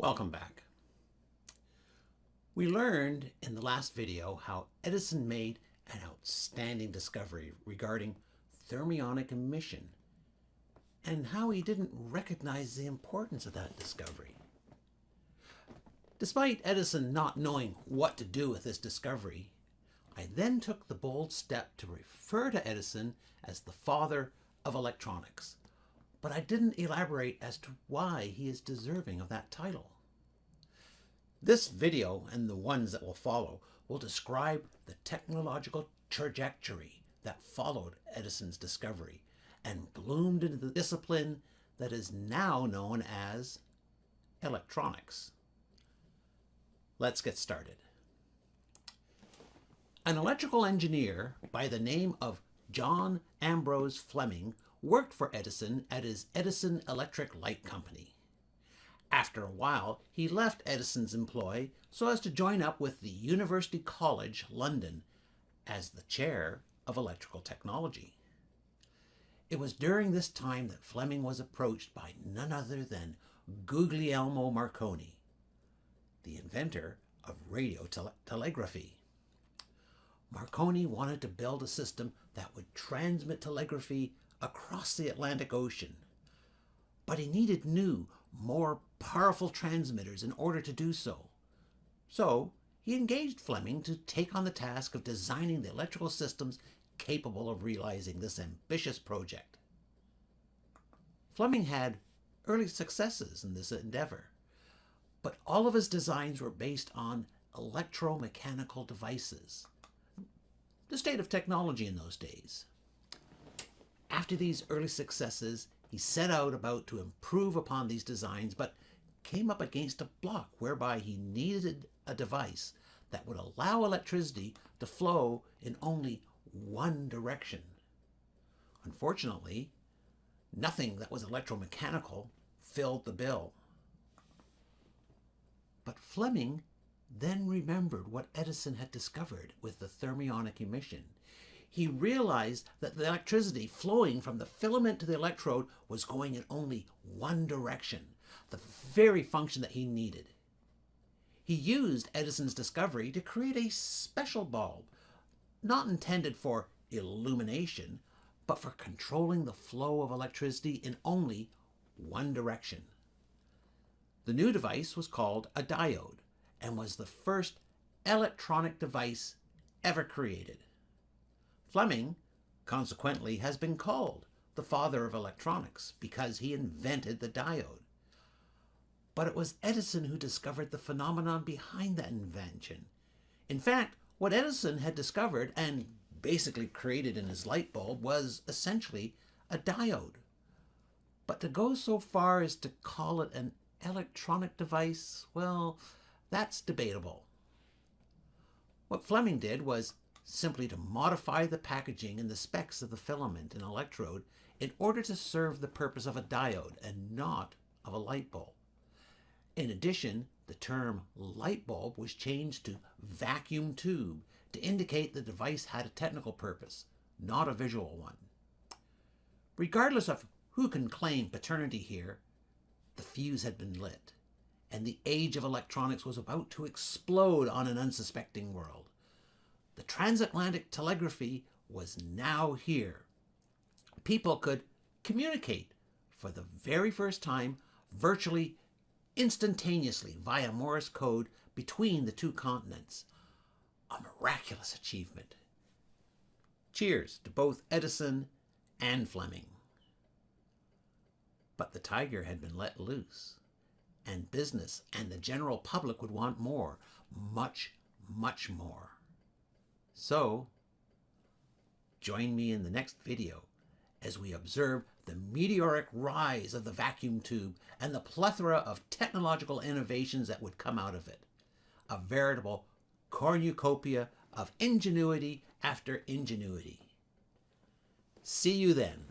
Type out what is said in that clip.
Welcome back. We learned in the last video how Edison made an outstanding discovery regarding thermionic emission and how he didn't recognize the importance of that discovery. Despite Edison not knowing what to do with this discovery, I then took the bold step to refer to Edison as the father of electronics, but I didn't elaborate as to why he is deserving of that title. This video and the ones that will follow will describe the technological trajectory that followed Edison's discovery and bloomed into the discipline that is now known as electronics. Let's get started. An electrical engineer by the name of John Ambrose Fleming worked for Edison at his Edison Electric Light Company. After a while, he left Edison's employ so as to join up with the University College London as the chair of electrical technology. It was during this time that Fleming was approached by none other than Guglielmo Marconi, the inventor of radio telegraphy. Marconi wanted to build a system that would transmit telegraphy across the Atlantic Ocean, but he needed new, more powerful transmitters in order to do so. So he engaged Fleming to take on the task of designing the electrical systems capable of realizing this ambitious project. Fleming had early successes in this endeavor, but all of his designs were based on electromechanical devices, the state of technology in those days. After these early successes, he set out about to improve upon these designs, but came up against a block whereby he needed a device that would allow electricity to flow in only one direction. Unfortunately, nothing that was electromechanical filled the bill. But Fleming then remembered what Edison had discovered with the thermionic emission. He realized that the electricity flowing from the filament to the electrode was going in only one direction, the very function that he needed. He used Edison's discovery to create a special bulb, not intended for illumination, but for controlling the flow of electricity in only one direction. The new device was called a diode and was the first electronic device ever created. Fleming, consequently, has been called the father of electronics because he invented the diode. But it was Edison who discovered the phenomenon behind that invention. In fact, what Edison had discovered and basically created in his light bulb was essentially a diode. But to go so far as to call it an electronic device, well, that's debatable. What Fleming did was simply to modify the packaging and the specs of the filament and electrode in order to serve the purpose of a diode and not of a light bulb. In addition, the term light bulb was changed to vacuum tube to indicate the device had a technical purpose, not a visual one. Regardless of who can claim paternity here, the fuse had been lit, and the age of electronics was about to explode on an unsuspecting world. The transatlantic telegraphy was now here. People could communicate for the very first time virtually instantaneously via Morse code between the two continents. A miraculous achievement. Cheers to both Edison and Fleming. But the tiger had been let loose, and business and the general public would want more, much, much more. So, join me in the next video as we observe the meteoric rise of the vacuum tube and the plethora of technological innovations that would come out of it. A veritable cornucopia of ingenuity after ingenuity. See you then.